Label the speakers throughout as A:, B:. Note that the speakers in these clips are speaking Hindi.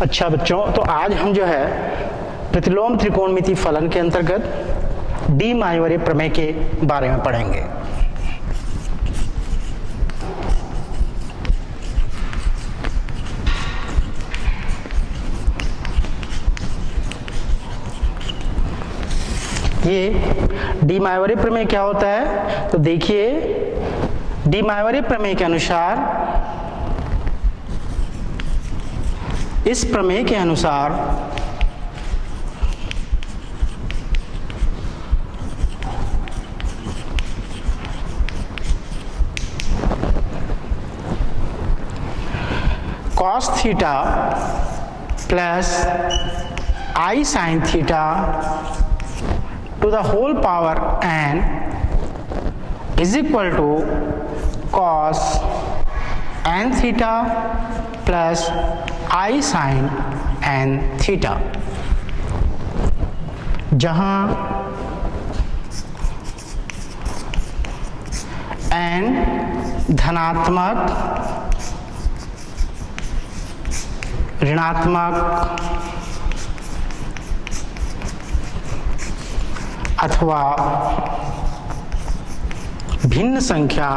A: अच्छा बच्चों, तो आज हम जो है प्रतिलोम त्रिकोणमिति फलन के अंतर्गत डी मायोरे प्रमेय के बारे में पढ़ेंगे। ये डी मायोरे प्रमेय क्या होता है? तो देखिए, डी मायोरे प्रमेय के अनुसार, इस प्रमेय के अनुसार cos theta plus i sine theta to the whole power n is equal to cos n theta plus I sin n theta, जहां n धनात्मक, ऋणात्मक अथवा भिन्न संख्या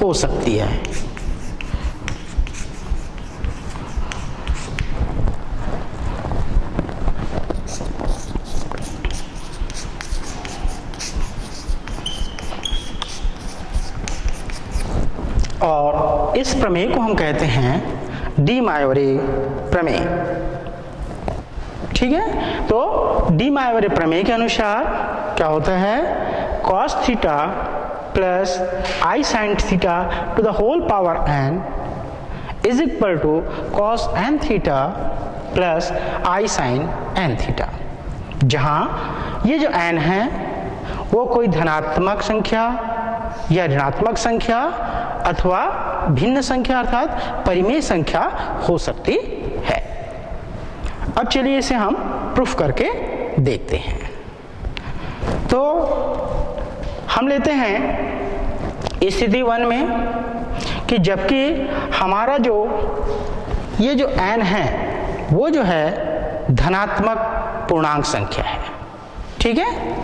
A: हो सकती है। और इस प्रमेय को हम कहते हैं डी मायोरे प्रमेय। ठीक है, तो डी मायोरे प्रमेय के अनुसार क्या होता है? cos theta plus i sine theta to the whole power n is equal to cos n theta plus i sine n theta, जहां ये जो n है वो कोई धनात्मक संख्या या ऋणात्मक संख्या अथवा भिन्न संख्या अर्थात परिमेय संख्या हो सकती है। अब चलिए इसे हम प्रूफ करके देखते हैं। तो हम लेते हैं स्थिति 1 में कि जबकि हमारा जो ये जो n है वो जो है धनात्मक पूर्णांक संख्या है। ठीक है,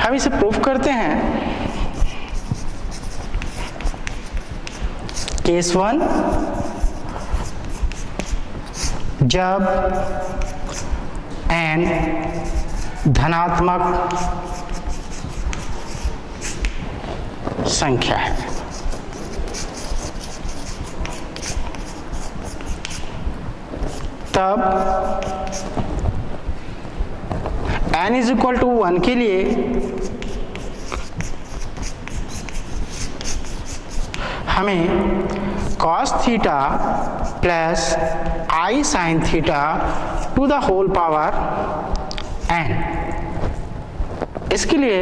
A: हम इसे प्रूफ करते हैं। केस 1, जब n धनात्मक संख्या है, तब n इज इक्वल टू 1 के लिए हमें cos theta plus i sine theta to the whole power n, इसके लिए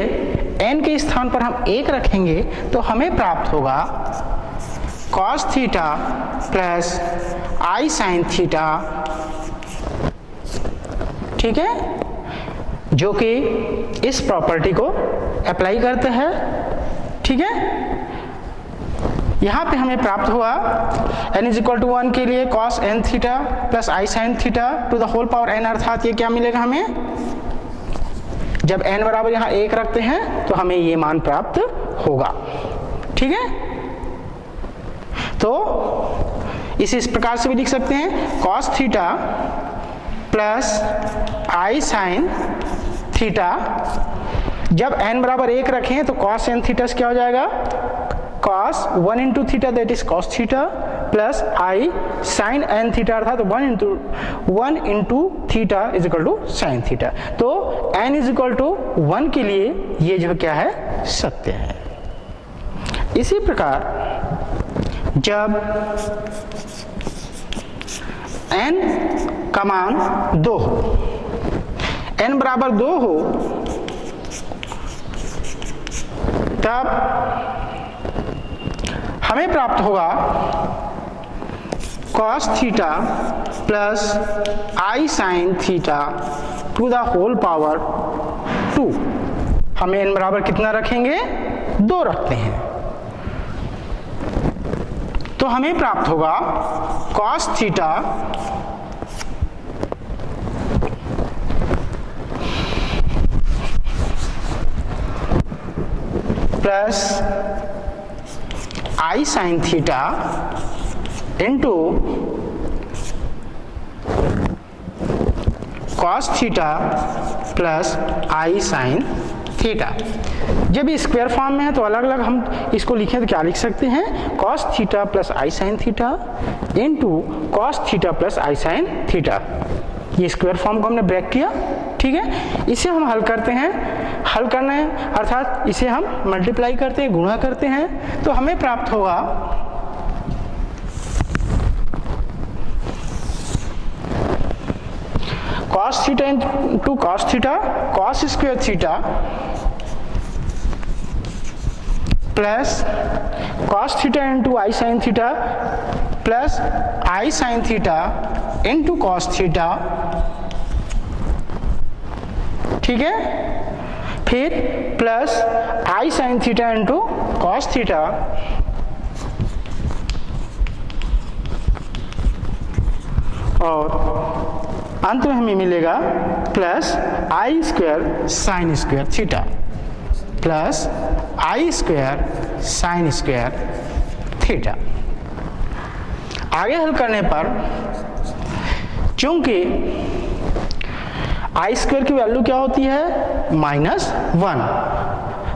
A: n के स्थान पर हम 1 रखेंगे तो हमें प्राप्त होगा cos theta plus i sine theta. ठीक है, जो कि इस प्रॉपर्टी को अप्लाई करते हैं। ठीक है, यहाँ पे हमें प्राप्त हुआ n इज इक्वल टू 1 के लिए cos n theta plus i sine theta to the whole power n, अर्थात ये क्या मिलेगा हमें? जब n बराबर यहाँ 1 रखते हैं तो हमें ये मान प्राप्त होगा। ठीक है, तो इसे इस प्रकार से भी लिख सकते हैं cos theta plus i sine theta, जब n बराबर 1 रखें तो cos n थीटा क्या हो जाएगा? cos 1 into theta that is cos theta plus i sine n theta, अर्थात 1 into theta is equal to sine theta. तो n इज इक्वल टू 1 के लिए ये जो क्या है? सत्य है। इसी प्रकार जब n का मान 2 हो, n बराबर 2 हो, तब हमें प्राप्त होगा cos theta plus i sine theta to the whole power 2। हमें n बराबर कितना रखेंगे, 2 रखते हैं, तो हमें प्राप्त होगा cos theta plus I sin theta into cos theta plus I sin theta. जब ये स्क्वायर फॉर्म में है तो अलग अलग हम इसको लिखें तो क्या लिख सकते हैं, cos theta plus I sin theta into cos theta plus I sin theta. ये स्क्वायर फॉर्म को हमने ब्रेक किया, ठीक है। इसे हम हल करते हैं, हल करना है अर्थात इसे हम मल्टीप्लाई करते हैं, गुणा करते हैं, तो हमें प्राप्त होगा cos theta into cos theta cos square theta plus cos theta into I sin theta plus I sin theta into cos theta, ठीक है। फिर plus I sin theta into cos theta और अंत में हमें मिलेगा plus I square sine square theta plus I square sine square theta. आगे हल करने पर चूंकि I स्क्वायर की वैल्यू क्या होती है, -1,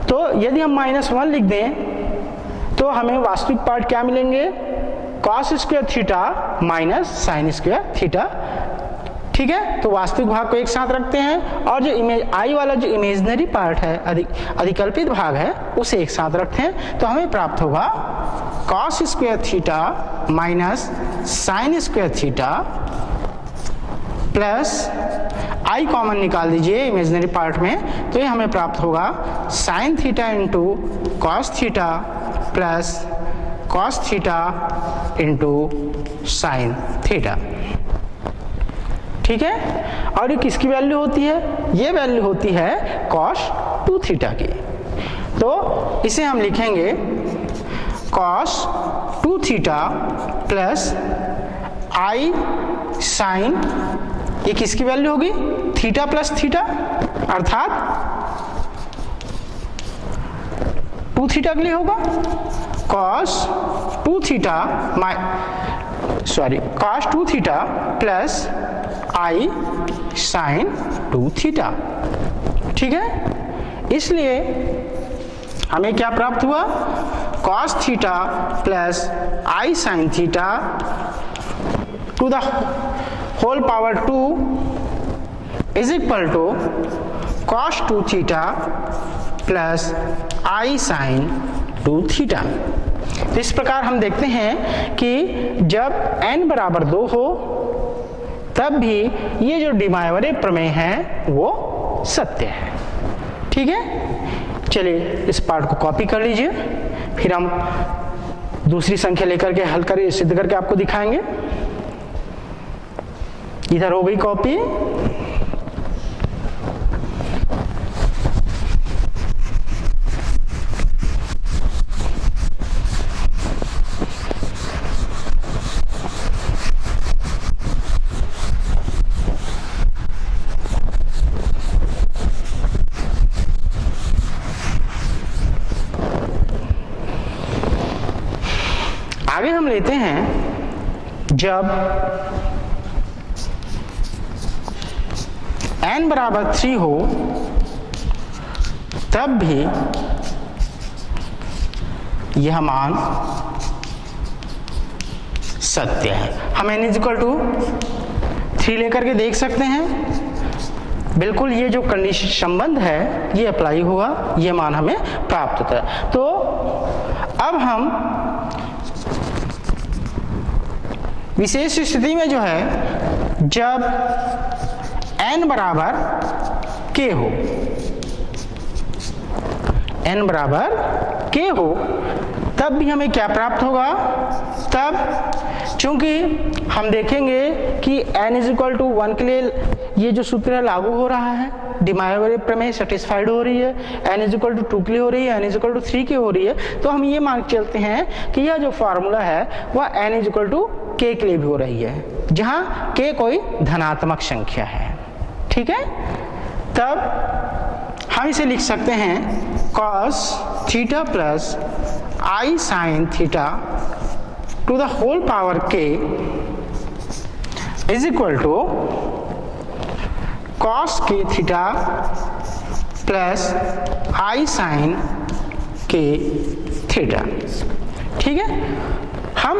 A: तो यदि हम -1 लिख दें तो हमें वास्तविक पार्ट क्या मिलेंगे, cos square theta minus sign square theta, ठीक है। तो वास्तविक भाग को एक साथ रखते हैं और जो I वाला जो इमेजिनरी पार्ट है, अधिकल्पित भाग है, उसे एक साथ रखते हैं, तो हमें प्राप्त होगा cos square theta minus sign square theta plus I common निकाल दीजिए इमेजिनरी पार्ट में, तो ये हमें प्राप्त होगा sine theta into cos theta plus cos theta into sine theta, ठीक है। और ये किसकी वैल्यू होती है, ये वैल्यू होती है cos 2 थीटा की, तो इसे हम लिखेंगे cos 2 theta plus I sine, ये किसकी वैल्यू होगी, थीटा प्लस थीटा अर्थात 2 थीटा के लिए होगा cos 2 theta cos 2 theta plus I sine 2 theta, ठीक है। इसलिए हमें क्या प्राप्त हुआ, cos theta plus I sine theta to the whole power 2 is equal to cos 2 theta plus I sine 2 theta. तो इस प्रकार हम देखते हैं कि जब n बराबर 2 हो तब भी ये जो डिमायोरे प्रमेय है वो सत्य है, ठीक है। चलिए इस पार्ट को कॉपी कर लीजिए, फिर हम दूसरी संख्या लेकर के हल कर सिद्ध करके आपको दिखाएंगे। इधर हो गई कॉपी, आगे हम लेते हैं जब n बराबर 3 हो तब भी यह मान सत्य है। हम n इक्वल टू 3 लेकर के देख सकते हैं, बिल्कुल ये जो कंडीशन संबंध है ये अप्लाई हुआ, ये मान हमें प्राप्त होता है। तो अब हम विशेष स्थिति में जो है जब n बराबर k हो, n बराबर k हो तब भी हमें क्या प्राप्त होगा, तब चूंकि हम देखेंगे कि n इज इक्वल टू 1 के लिए ये जो सूत्र लागू हो रहा है, डी मोइर प्रमेय सेटिस्फाइड हो रही है, n इज इक्वल टू 2 के लिए हो रही है, n इज इक्वल टू 3 की हो रही है, तो हम ये मान के चलते हैं कि यह जो फार्मूला है वह n is equal to k के लिए भी हो रही है, जहां k कोई धनात्मक संख्या है। ठीक है, तब हम इसे लिख सकते हैं cos theta plus i sin theta to the whole power k is equal to cos k theta plus i sin k theta. ठीक है, हम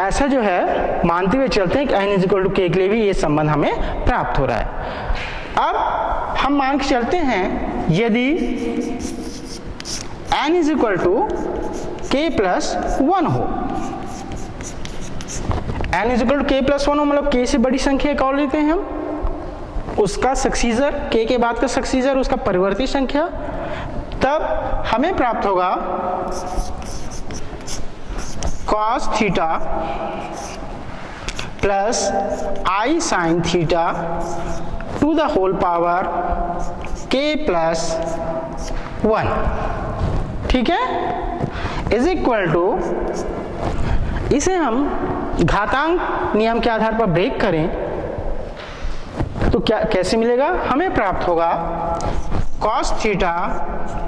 A: ऐसा जो है मानते हुए चलते हैं कि n is equal to k के लिए भी ये संबंध हमें प्राप्त हो रहा है। अब हम मान के चलते हैं यदि n is equal to k plus 1 हो, n is equal to k plus 1 हो, मतलब k से बड़ी संख्या एक और लेते हैं हम, उसका सक्सीजर, k के बाद का सक्सीजर उसका परिवर्ती संख्या, तब हमें प्राप्त होगा cos theta plus i sin theta to the whole power k plus 1। ठीक है, इज इक्वल टू, इसे हम घातांक नियम के आधार पर ब्रेक करें तो क्या कैसे मिलेगा, हमें प्राप्त होगा cos theta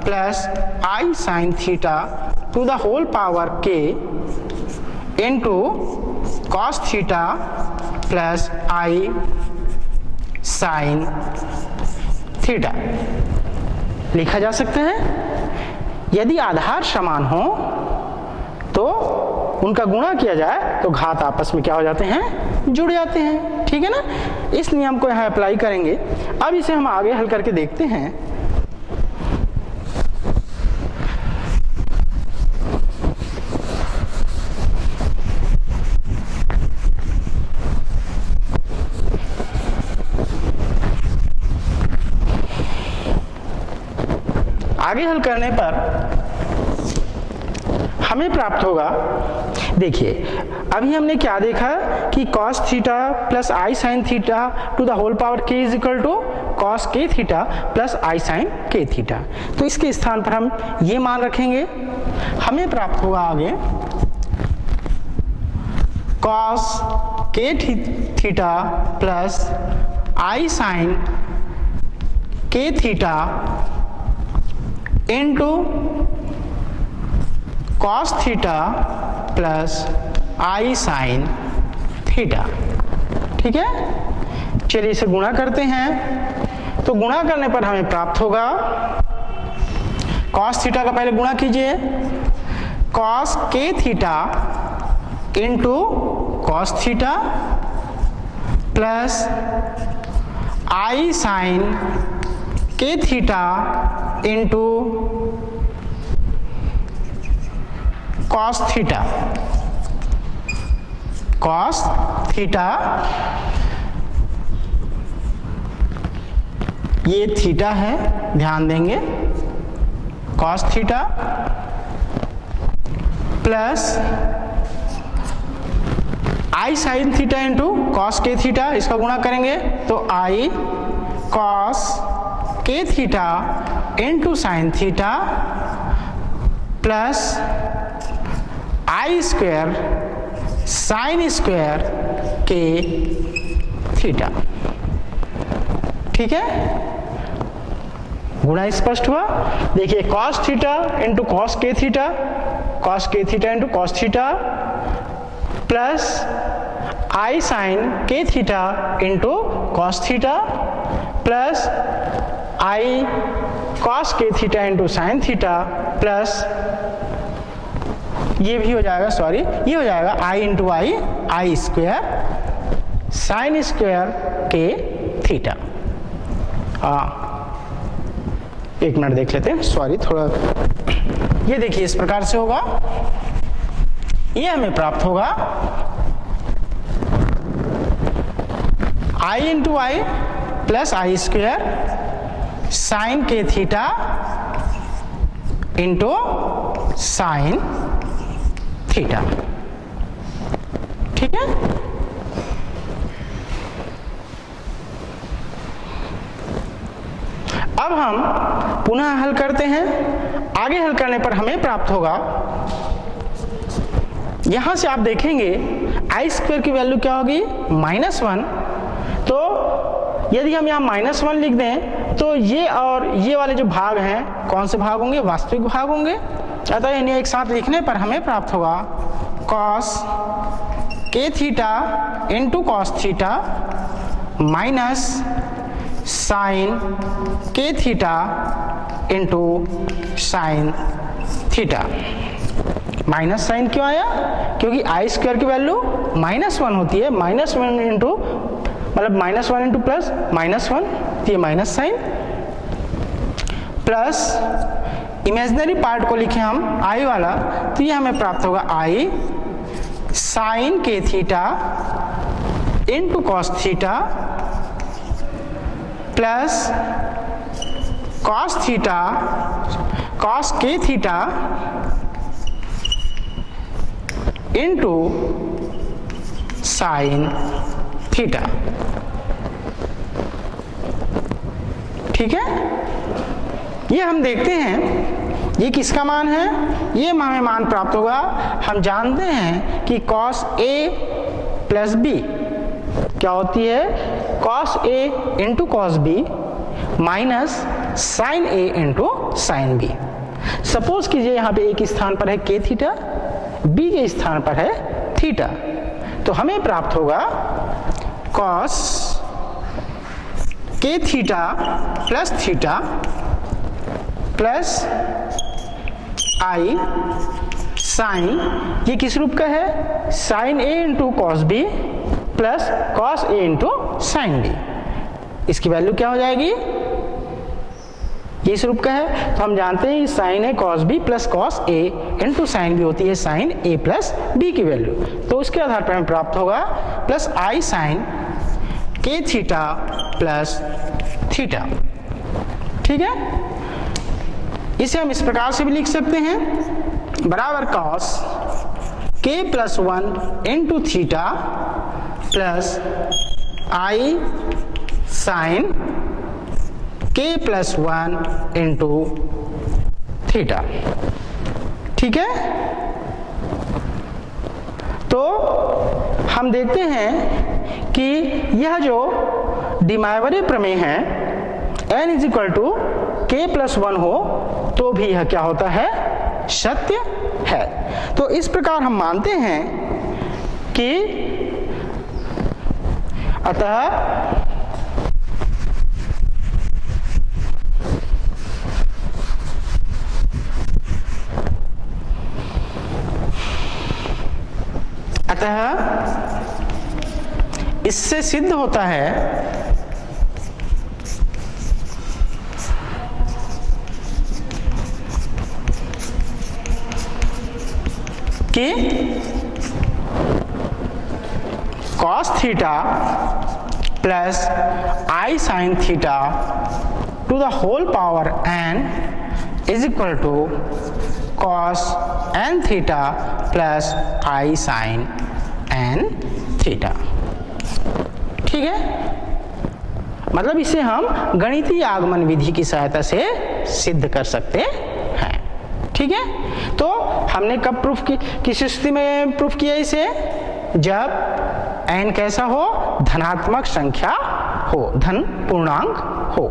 A: plus i sin theta to the whole power k into cos theta plus i sin theta लिखा जा सकता है। यदि आधार समान हो तो उनका गुणा किया जाए तो घात आपस में क्या हो जाते हैं, जुड़ जाते हैं। ठीक है ना, इस नियम को यहाँ अप्लाई करेंगे। अब इसे हम आगे हल करके देखते हैं। आगे हल करने पर हमें प्राप्त होगा, देखिए अभी हमने क्या देखा कि cos theta plus i sin theta to the whole power k is equal to cos k theta plus i sin k theta. तो इसके स्थान पर हम ये मान रखेंगे, हमें प्राप्त होगा आगे cos k theta plus i sin k theta into cos theta plus i sin theta. ठीक है, चलिए इसे गुणा करते हैं। तो गुणा करने पर हमें प्राप्त होगा, cos थीटा का पहले गुणा कीजिए, cos k theta into cos theta plus i sin k theta into cos theta. cos theta, ये थीटा है, ध्यान देंगे, cos theta plus i sin theta into cos k theta, इसका गुणा करेंगे तो i cos k theta into sine theta plus i square sine square k theta. ठीक है, गुणा स्पष्ट हुआ। देखिए cos theta into cos k theta, cos k theta into cos theta plus i sine k theta into cos theta plus i cos k theta into sine theta plus ये भी हो जाएगा, सॉरी ये हो जाएगा i into i square sine square k theta. एक मिनट देख लेते हैं, सॉरी थोड़ा, ये देखिए इस प्रकार से होगा, ये हमें प्राप्त होगा i into I plus I square sign k theta into sine theta. ठीक है। अब हम पुनः हल करते हैं। आगे हल करने पर हमें प्राप्त होगा, यहां से आप देखेंगे आई स्क्वायर की वैल्यू क्या होगी, -1। तो यदि हम यहाँ -1 लिख दें तो ये और ये वाले जो भाग हैं कौन से भाग होंगे, वास्तविक भाग होंगे। अतः इन्हें एक साथ लिखने पर हमें प्राप्त होगा cos k theta into cos theta minus sine k theta into sine theta. Minus sine क्यों आया, क्योंकि आई स्क्वायर की वैल्यू -1 होती है। -1 इंटू मतलब -1 इंटू प्लस -1, तो ये minus sine, plus imaginary part को लिखे हम आई वाला, तो ये हमें प्राप्त होगा आई साइन के theta into cos theta plus cos theta cos के थीटा इंटू साइन थीटा। ठीक है, ये हम देखते हैं ये किसका मान है, ये हमें मान प्राप्त होगा। हम जानते हैं कि cos A प्लस B क्या होती है, cos A into cos B minus sine A into sine B। Suppose कीजिए यहाँ पे एक स्थान पर है k थीटा, B के स्थान पर है थीटा, तो हमें प्राप्त होगा cos k theta plus theta plus i sine, ये किस रूप का है, sine A into cos B plus cos A into sine B। इसकी वैल्यू क्या हो जाएगी, ये इस रूप का है, तो हम जानते हैं sine A cos B plus cos A into sine B होती है साइन A प्लस B की वैल्यू। तो उसके आधार पर हमें प्राप्त होगा plus i sine k theta plus theta. ठीक है, इसे हम इस प्रकार से भी लिख सकते हैं, बराबर cos k plus 1 into theta plus i sine k plus 1 into theta. ठीक है, तो हम देखते हैं कि यह जो डिमाइवरे प्रमेय है n is equal to k plus 1 हो तो भी यह क्या होता है, सत्य है। तो इस प्रकार हम मानते हैं कि अतः इससे सिद्ध होता है कि cos theta plus i sine theta to the whole power n is equal to cos n theta plus i sine n theta. ठीक है, मतलब इसे हम गणितीय आगमन विधि की सहायता से सिद्ध कर सकते हैं। ठीक है, तो हमने कब प्रूफ की, किस स्थिति में प्रूफ किया इसे, जब n कैसा हो, धनात्मक संख्या हो, धन पूर्णांक हो।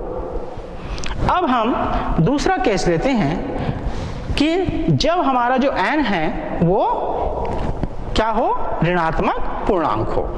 A: अब हम दूसरा केस लेते हैं कि जब हमारा जो n है वो क्या हो, ऋणात्मक पूर्णांक हो।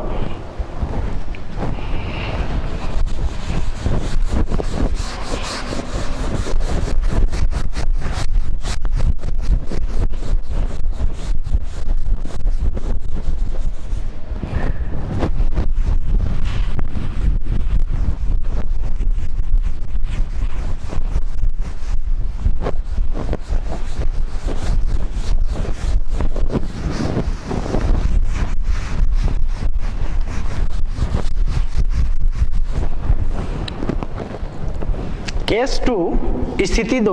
A: केस 2 स्थिति 2,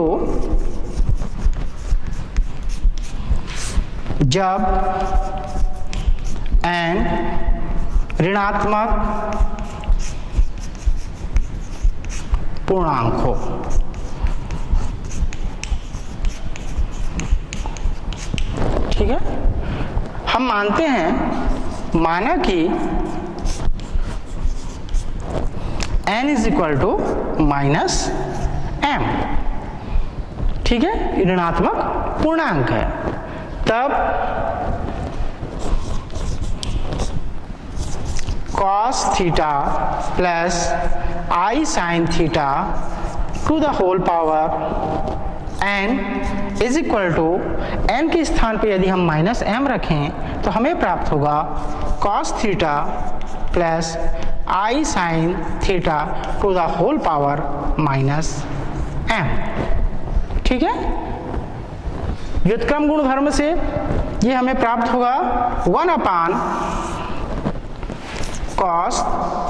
A: जब एन ऋणात्मक पूर्णांक हो। ठीक है, हम मानते हैं, माना कि n is equal to minus m, ठीक है, ऋणात्मक पूर्णांक है, तब cos theta plus i sin theta to the whole power n is equal to, n के स्थान पे यदि हम माइनस m रखें तो हमें प्राप्त होगा cos theta plus i sin theta to the whole power minus m। ठीक है, व्युत्क्रम गुणधर्म से ये हमें प्राप्त होगा 1 upon cos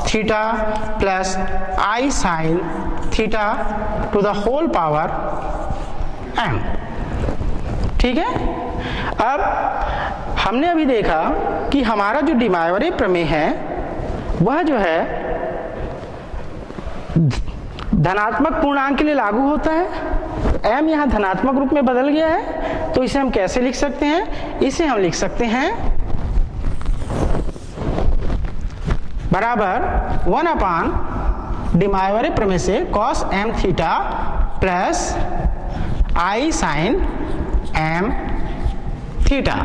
A: theta plus i sin theta to the whole power m। ठीक है, अब हमने अभी देखा कि हमारा जो डिमायोरे प्रमेय है वह जो है धनात्मक पूर्णांक के लिए लागू होता है। m यहाँ धनात्मक रूप में बदल गया है, तो इसे हम कैसे लिख सकते हैं? इसे हम लिख सकते हैं बराबर 1 अपान डिमायोरे प्रमेय से cos m theta plus i sin m theta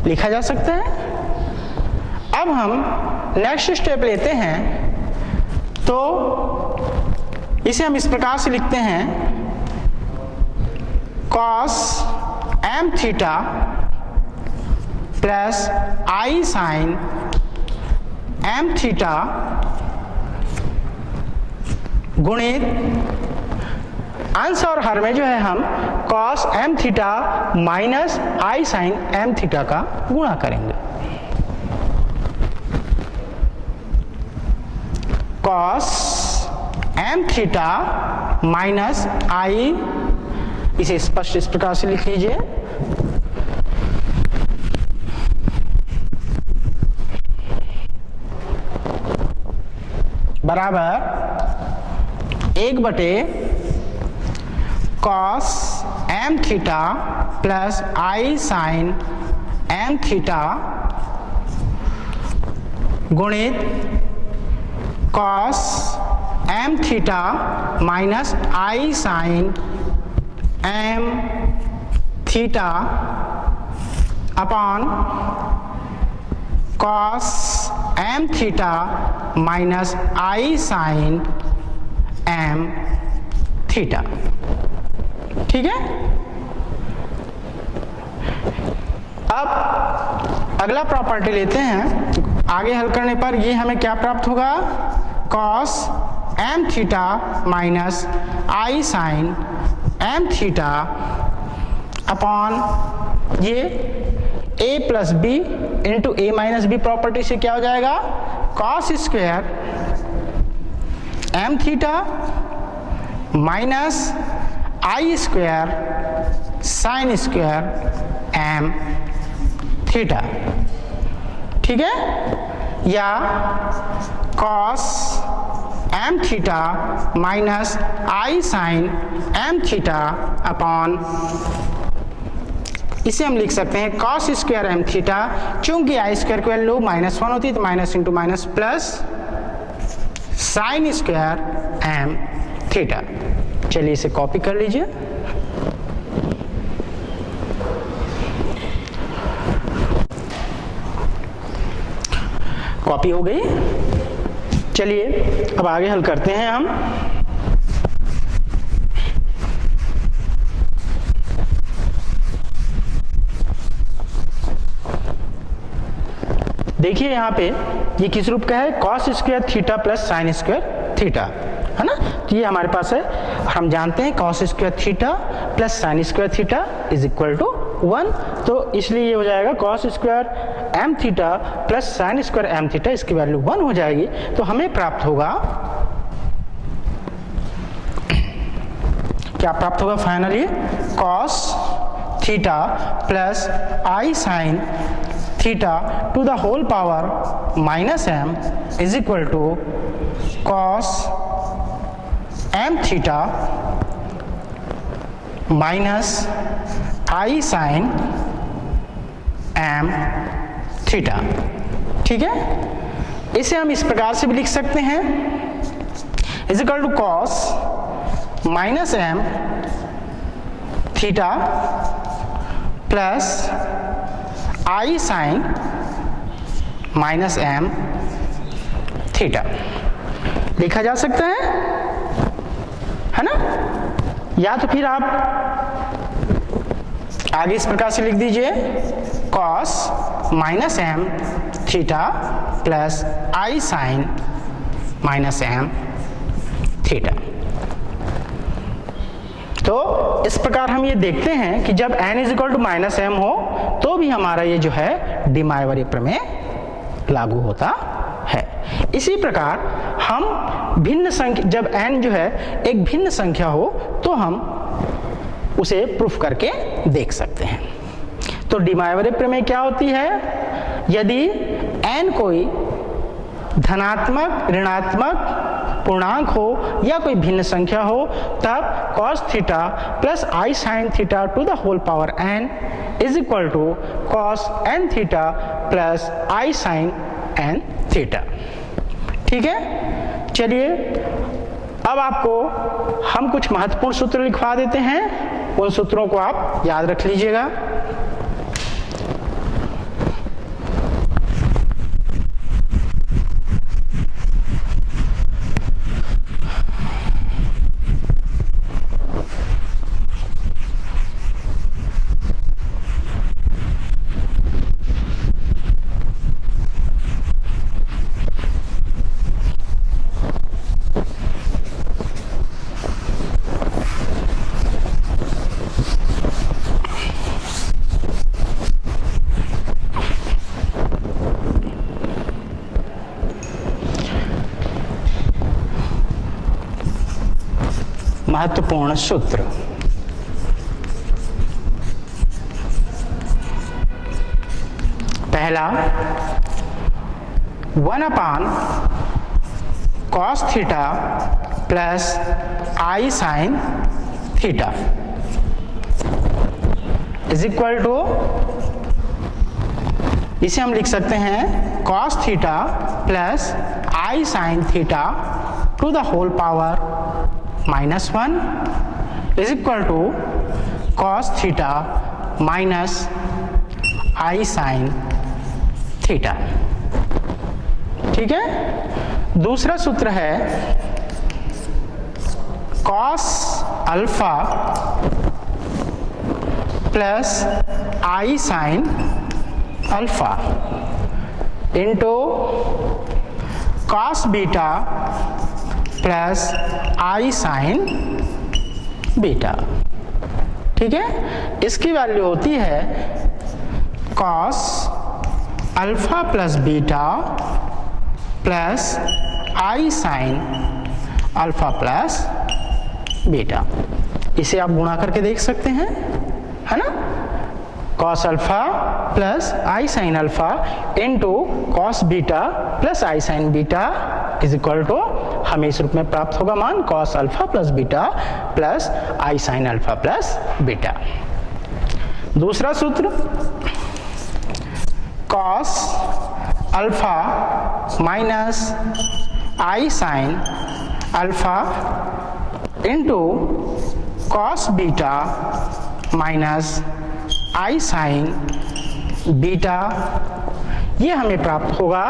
A: लिखा जा सकता है। अब हम नेक्स्ट स्टेप लेते हैं, तो इसे हम इस प्रकार से लिखते हैं cos m theta plus i sin m theta गुणित अंश और हर में जो है हम cos m theta minus i sin m theta का गुणा करेंगे। cos m theta minus i, इसे स्पष्ट इस प्रकार से लिख लीजिए, बराबर 1 cos m theta plus i sin m theta गुणित cos m theta minus i sin m theta upon cos m theta minus i sin m theta. ठीक है, अब अगला प्रॉपर्टी लेते हैं। आगे हल करने पर ये हमें क्या प्राप्त होगा? cos m theta minus i sin m theta upon ये a plus b into a minus b property से क्या हो जाएगा? cos square m theta minus i square sine square m theta. ठीक है, या cos m theta minus i sine m theta upon, इसे हम लिख सकते हैं cos स्क्वायर m थीटा, चूंकि i स्क्वायर की वैल्यू -1 होती है तो minus into minus plus sine square m theta. चलिए इसे कॉपी कर लीजिए। कॉपी हो गई। चलिए अब आगे हल करते हैं हम। देखिए यहाँ पे ये किस रूप का है? cos square theta plus sine square theta, है ना। तो ये हमारे पास है, हम जानते हैं cos square theta plus sine square theta is equal to 1, तो इसलिए ये हो जाएगा cos square m theta plus sine square m theta, इसकी वैल्यू 1 हो जाएगी। तो हमें प्राप्त होगा, क्या प्राप्त होगा finally? cos theta plus i sine theta to the whole power minus m is equal to cos m theta minus i sine m theta. ठीक है, इसे हम इस प्रकार से भी लिख सकते हैं, is equal to cos minus m theta plus i sine minus m theta लिखा जा सकता है ना। या तो फिर आप आगे इस प्रकार से लिख दीजिए, cos minus m theta plus i sine minus m theta. तो इस प्रकार हम ये देखते हैं कि जब n is equal to minus m हो तो भी हमारा ये जो है डिमाइवरी प्रमेय लागू होता है। इसी प्रकार हम भिन्न संख्या, जब n जो है एक भिन्न संख्या हो तो हम उसे प्रूफ करके देख सकते हैं। तो डिमाइवरी प्रमेय क्या होती है? यदि n कोई धनात्मक, ऋणात्मक पूर्णांक हो या कोई भिन्न संख्या हो, तब cos theta plus i sine theta to the whole power n is equal to cos n theta plus i sine n theta. ठीक है, चलिए अब आपको हम कुछ महत्वपूर्ण सूत्र लिखवा देते हैं, उन सूत्रों को आप याद रख लीजिएगा। महत्वपूर्ण सूत्र। पहला, 1/cos theta plus i sine theta is equal to, इसे हम लिख सकते हैं cos theta plus i sine theta to the whole power -1 is equal to cos theta minus i sine theta. ठीक है, दूसरा सूत्र है cos alpha plus i sine alpha into cos beta plus i sine beta. ठीक है, इसकी वैल्यू होती है cos alpha plus beta plus i sine alpha plus beta. इसे आप गुणा करके देख सकते हैं, है ना। cos alpha plus i sine alpha into cos beta plus i sine beta is equal to, हमें इस रूप में प्राप्त होगा मान cos alpha plus beta plus i sine alpha plus beta. दूसरा सूत्र cos alpha minus i sine alpha into cos beta minus i sine beta, ये हमें प्राप्त होगा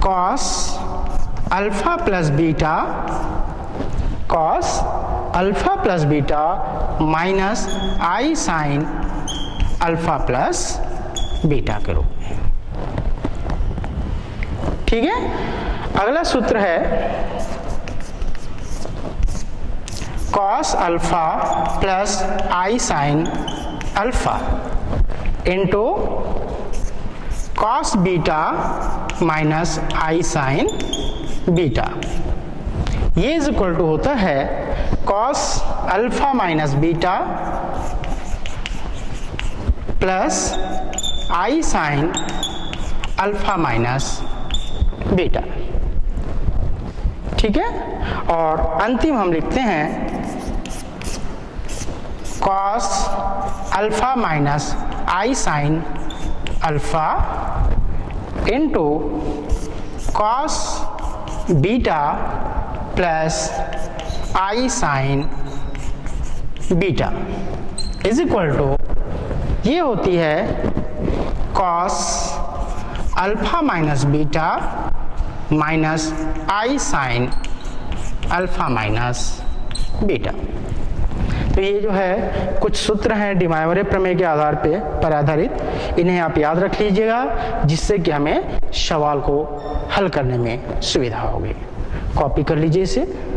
A: cos alpha plus beta, cos alpha plus beta minus i sine alpha plus beta के रूप में। ठीक है, अगला सूत्र है cos alpha plus i sine alpha into cos beta minus i sine beta, ये इज इक्वल टू होता है cos alpha minus beta plus i sine alpha minus beta. ठीक है, और अंतिम हम लिखते हैं cos alpha minus i sine alpha into cos beta plus i sine beta is equal to, ये होती है cos alpha minus beta minus i sine alpha minus beta. तो ये जो है कुछ सूत्र हैं डिमाइवरे प्रमेय के आधार पर आधारित, इन्हें आप याद रख लीजिएगा, जिससे कि हमें सवाल को हल करने में सुविधा होगी। कॉपी कर लीजिए इसे।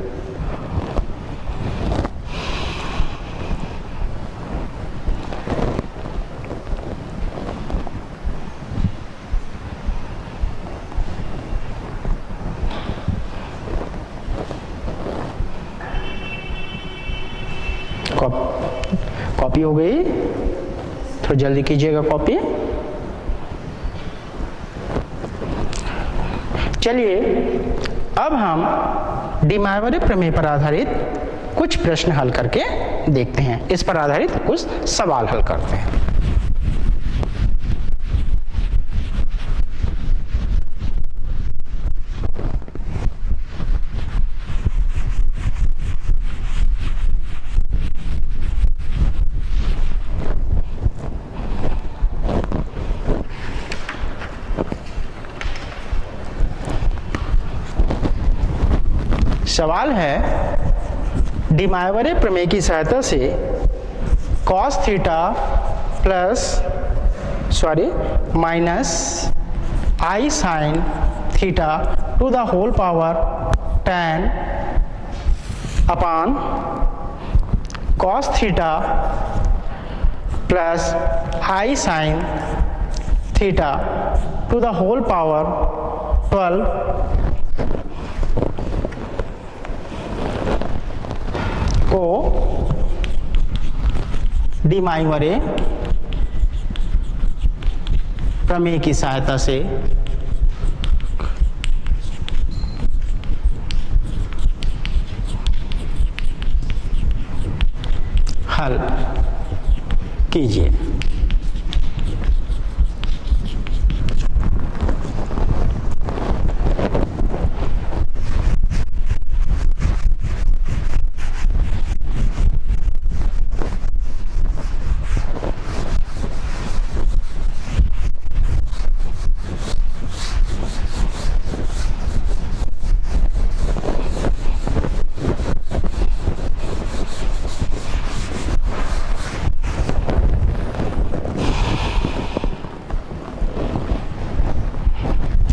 A: कॉपी हो गई, थोड़ा जल्दी कीजिएगा कॉपी। चलिए अब हम डिमाइवरे प्रमेय पर आधारित कुछ प्रश्न हल करके देखते हैं, इस पर आधारित कुछ सवाल हल करते हैं। सवाल है डिमाइवरे प्रमेय की सहायता से cos theta minus i sine theta to the whole power 10 upon cos theta plus i sine theta to the whole power 12 को डिमाइवरे प्रमेय की सहायता से हल कीजिए।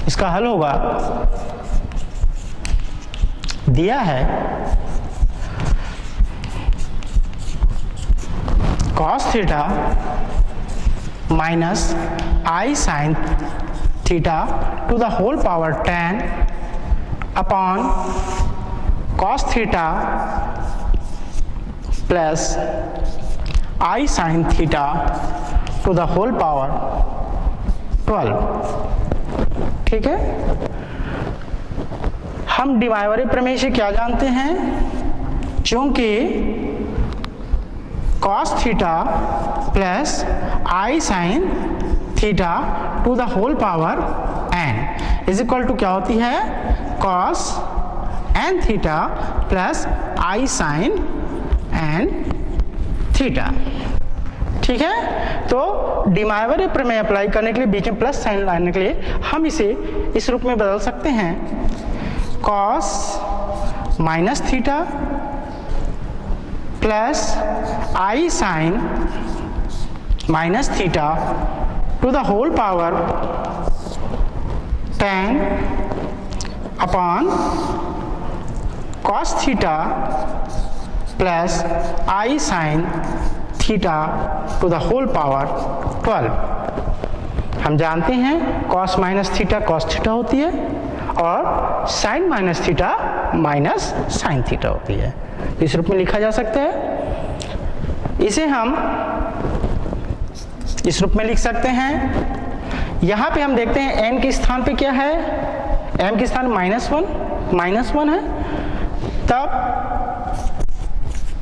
A: इसका हल होगा, दिया है cos theta minus i sine theta to the whole power 10 upon cos theta plus i sine theta to the whole power 12। ठीक है, हम डिमाइवरे प्रमेय से क्या जानते हैं, क्योंकि cos theta plus i sine theta to the whole power n is equal to क्या होती है, cos n theta plus i sine n theta. ठीक है, तो डिमाइवरे प्रमेय अप्लाई करने के लिए बीच में प्लस साइन लाने के लिए हम इसे इस रूप में बदल सकते हैं, cos minus theta plus i sine minus theta to the whole power 10 upon cos theta plus i sine theta to the whole power 12। हम जानते हैं cos minus theta cos theta होती है और sin minus theta minus sine theta होती है। इस रूप में लिखा जा सकता है। इसे हम इस रूप में लिख सकते हैं। यहां पे हम देखते हैं n के स्थान पे क्या है, m के स्थान -1 है, तब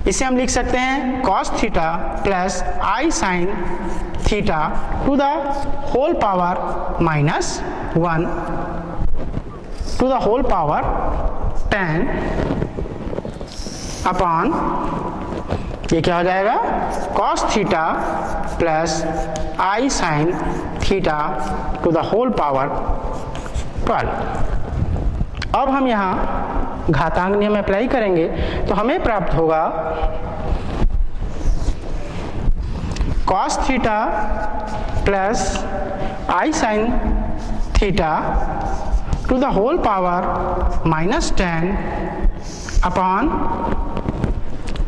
A: इसे हम लिख सकते हैं cos theta plus i sin theta to the whole power -1 to the whole power 10 upon, ये क्या हो जाएगा, cos theta plus i sin theta to the whole power 12। अब हम यहाँ घातांक नियम अप्लाई करेंगे तो हमें प्राप्त होगा cos theta plus i sin theta to the whole power -10 upon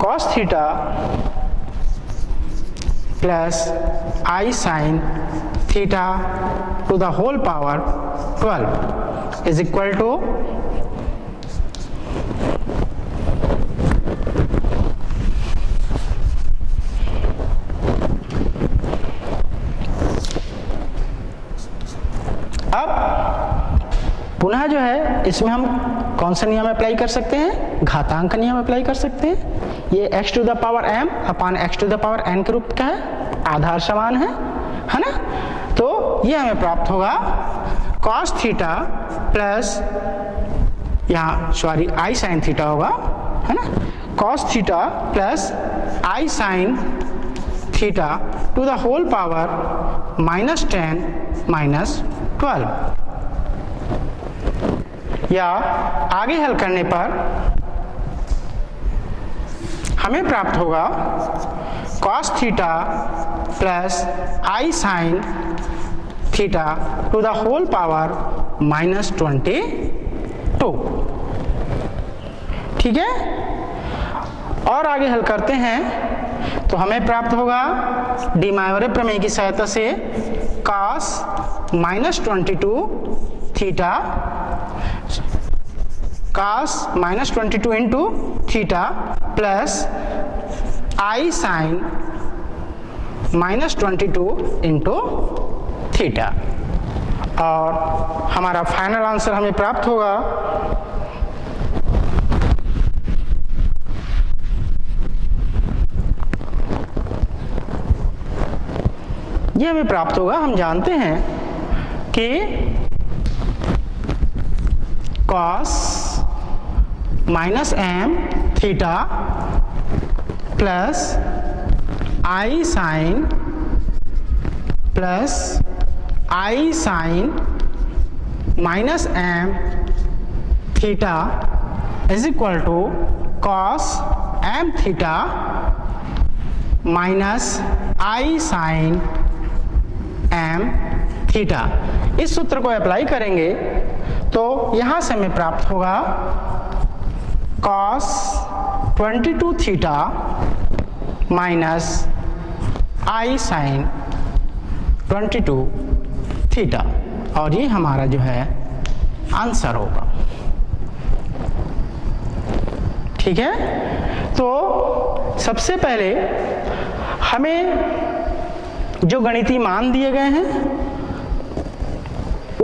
A: cos theta plus i sin theta to the whole power 12 is equal to पुनः जो है इसमें हम कौन सा नियम अप्लाई कर सकते हैं, घातांक का नियम अप्लाई कर सकते हैं। ये x to the power m upon x to the power n के रूप का है, आधार समान है ना। तो ये हमें प्राप्त होगा cos थीटा प्लस, यहाँ सॉरी i sin थीटा होगा, है ना, cos theta plus i sin theta to the whole power -10 -12, या आगे हल करने पर हमें प्राप्त होगा cos theta plus i sin theta to the whole power -22। ठीक है, और आगे हल करते हैं तो हमें प्राप्त होगा डिमायोरे प्रमेय की सहायता से cos -22 theta, cos -22 into theta plus i sin -22 into theta, और हमारा फाइनल आंसर हमें प्राप्त होगा ये हमें प्राप्त होगा, हम जानते हैं कि cos -m theta plus i sin plus i sin -m theta is equal to cos m theta minus i sin m theta. इस सूत्र को अप्लाई करेंगे तो यहां से हमें प्राप्त होगा cos 22 theta minus i sin 22 theta, और ये हमारा जो है आंसर होगा। ठीक है, तो सबसे पहले हमें जो गणितीय मान दिए गए हैं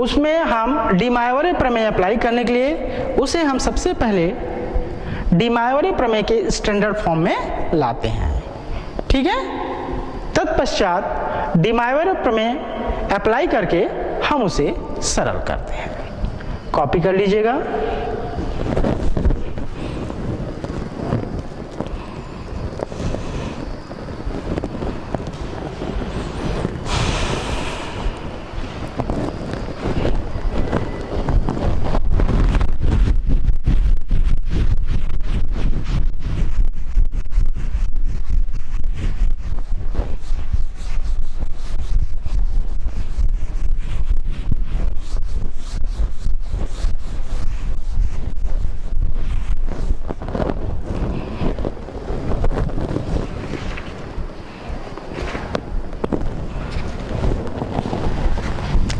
A: उसमें हम डिमायोरे प्रमेय अप्लाई करने के लिए उसे हम सबसे पहले डिमायोरे प्रमेय के स्टैंडर्ड फॉर्म में लाते हैं। ठीक है, तत्पश्चात डिमायोरे प्रमेय अप्लाई करके हम उसे सरल करते हैं। कॉपी कर लीजिएगा।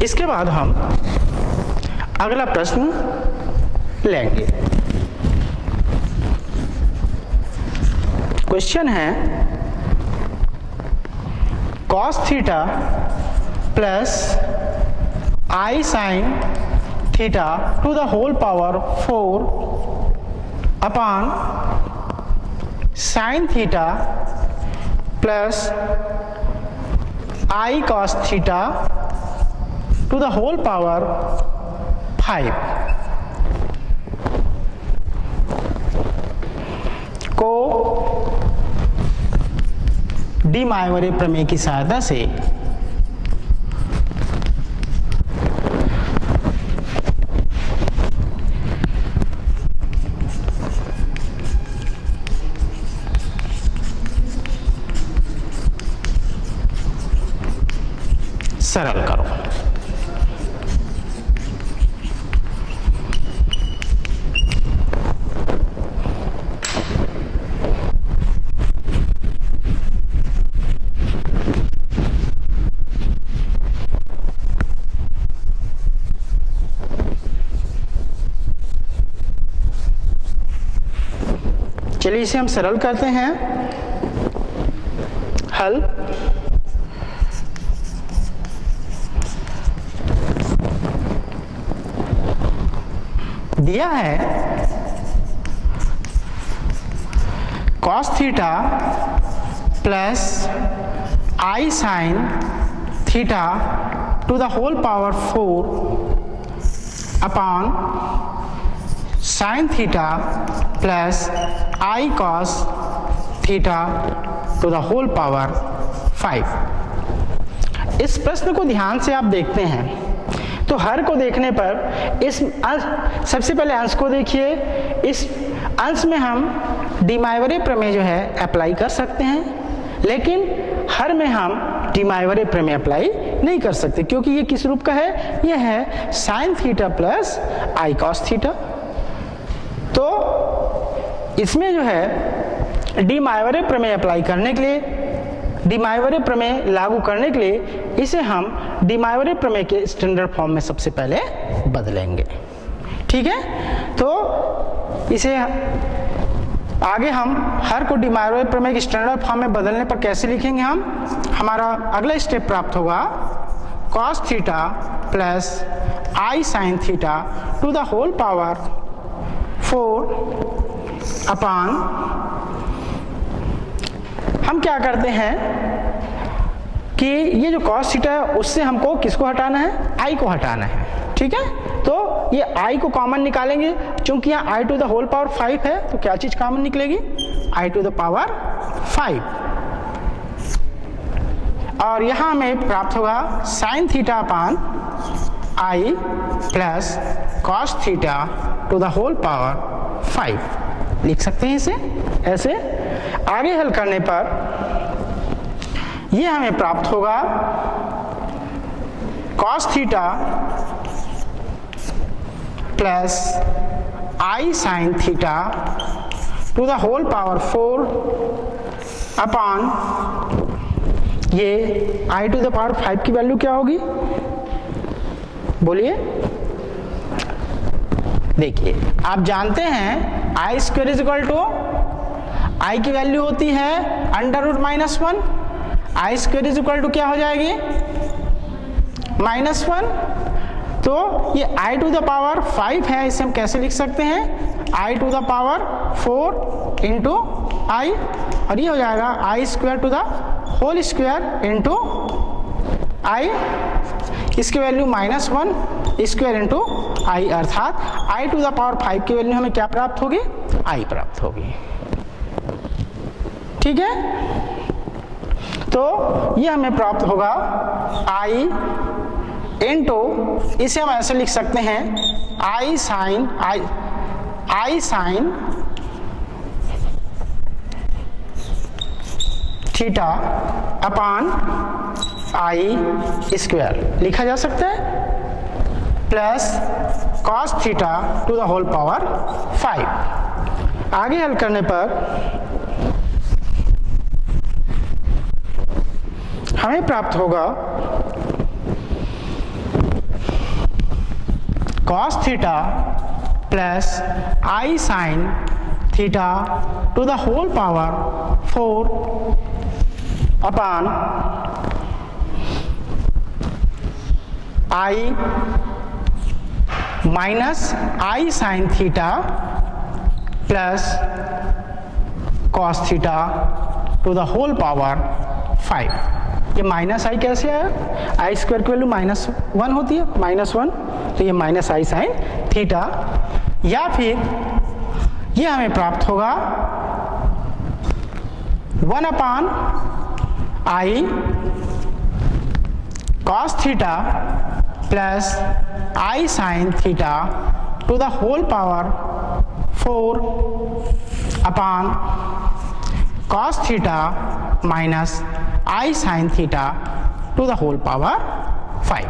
A: इसके बाद हम अगला प्रश्न लेंगे। क्वेश्चन है cos theta plus I sin theta to the whole power 4 upon sin theta plus I cos theta to the whole power 5 को डी माइवरे प्रमेय की सहायता से सरल करो। चलिए इसे हम सरल करते हैं। हल दिया है cos theta plus I sin theta to the whole power 4 upon sin theta plus I cos theta to the whole power 5। इस प्रश्न को ध्यान से आप देखते हैं तो हर को देखने पर इस अंश, सबसे पहले अंश को देखिए। इस अंश में हम डी माइवरे प्रमेय जो है अप्लाई कर सकते हैं, लेकिन हर में हम डी माइवरे प्रमेय अप्लाई नहीं कर सकते क्योंकि ये किस रूप का है, यह है sign theta plus I cos theta. तो इसमें जो है डी माइवरे प्रमेय अप्लाई करने के लिए, डी माइवरे प्रमेय लागू करने के लिए इसे हम डी माइवरे प्रमेय के स्टैंडर्ड फॉर्म में सबसे पहले बदलेंगे। ठीक है, तो इसे आगे हम हर को डी माइवरे प्रमेय के स्टैंडर्ड फॉर्म में बदलने पर कैसे लिखेंगे हम, हमारा अगला स्टेप प्राप्त होगा cos theta plus i sine theta to the whole power 4 upon, हम क्या करते हैं कि ये जो cos थीटा है उससे हमको किसको हटाना है, i को हटाना है। ठीक है, तो ये i को कॉमन निकालेंगे, चूंकि यहाँ i to the whole power 5 है तो क्या चीज कॉमन निकलेगी, i टू द पावर 5। और यहाँ हमें प्राप्त होगा sine theta upon i plus cos theta to the whole power 5। लिख सकते हैं इसे ऐसे। आगे हल करने पर यह हमें प्राप्त होगा cos theta plus i sine theta to the whole power 4 upon, ये आई टू द पावर 5 की वैल्यू क्या होगी, बोलिए। देखिए आप जानते हैं i square is equal to, i की वैल्यू होती है under root -1, i square is equal to क्या हो जाएगी -1। तो ये आई टू द पावर 5 है, इसे हम कैसे लिख सकते हैं, i to the power 4 into i, और ये हो जाएगा i square to the whole square into i, इसकी वैल्यू -1 स्क्वायर इंटू आई, अर्थात आई टू द पावर 5 की वैल्यू हमें क्या प्राप्त होगी, आई प्राप्त होगी। ठीक है, तो ये हमें प्राप्त होगा आई इंटू, इसे हम ऐसे लिख सकते हैं i sine theta upon i square लिखा जा सकता है, plus cos theta to the whole power 5। आगे हल करने पर हमें प्राप्त होगा cos theta plus i sine theta to the whole power 4 upon i minus i sine theta plus cos theta to the whole power 5। ये माइनस आई कैसे आया? आई स्क्वायर की वैल्यू -1 होती है, -1, तो ये माइनस आई साइन थीटा, या फिर ये हमें प्राप्त होगा 1/i cos theta plus i sine theta to the whole power 4 cos theta minus i sine theta to the whole power 5।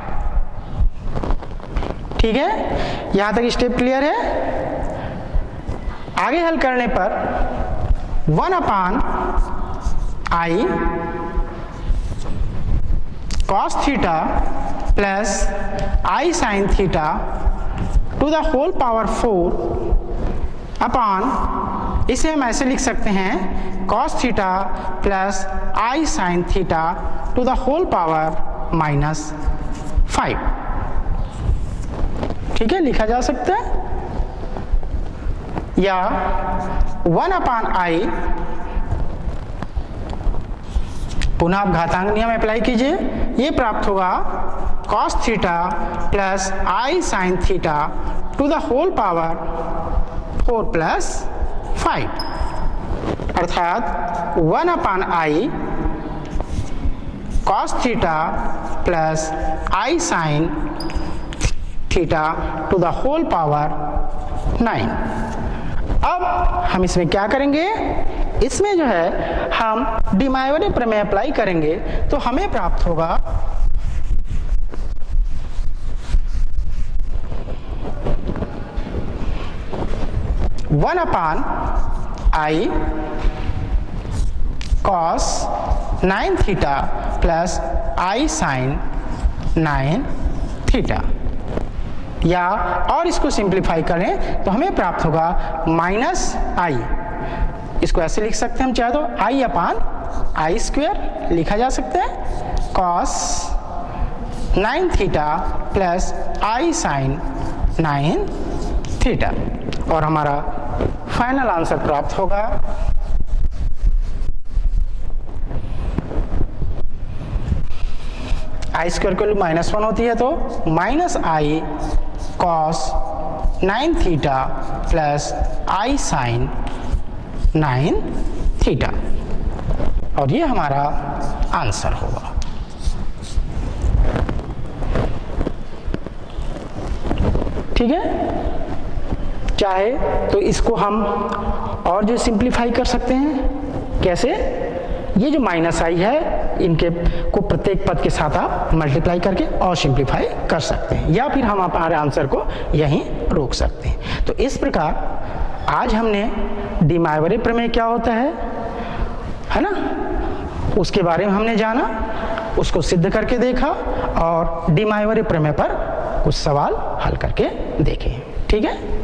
A: ठीक है, यहां तक स्टेप क्लियर है। आगे हल करने पर 1/i cos theta plus i sine theta to the whole power 4 इसे हम ऐसे लिख सकते हैं cos theta plus i sine theta to the whole power -5। ठीक है, लिखा जा सकता है। या 1/i, पुनः आप घातांक नियम अप्लाई कीजिए, ये प्राप्त होगा cos theta plus i sine theta to the whole power 4 + 5, अर्थात 1/i cos theta plus i sine theta to the whole power 9। अब हम इसमें क्या करेंगे? इसमें जो है हम डी मायोरे प्रमेय अप्लाई करेंगे, तो हमें प्राप्त होगा 1/i cos 9 theta plus i sine 9 theta, या और इसको सिंप्लीफाई करें तो हमें प्राप्त होगा -i, इसको ऐसे लिख सकते हैं हम चाहे तो i/i² लिखा जा सकता है, cos 9 theta plus i sine 9 theta, और हमारा फाइनल आंसर प्राप्त होगा आई स्क्वायर की वैल्यू -1 होती है, तो -i cos 9 theta plus i sine 9 theta, और ये हमारा आंसर होगा। ठीक है, चाहे तो इसको हम और जो सिंप्लीफाई कर सकते हैं। कैसे? ये जो -i है, इनके को प्रत्येक पद के साथ आप मल्टीप्लाई करके और सिंप्लीफाई कर सकते हैं, या फिर हम हमारे आंसर को यहीं रोक सकते हैं। तो इस प्रकार आज हमने डी मायोरे प्रमेय क्या होता है ना, उसके बारे में हमने जाना, उसको सिद्ध करके देखा, और डी मायोरे प्रमेय पर कुछ सवाल हल करके देखे। ठीक है।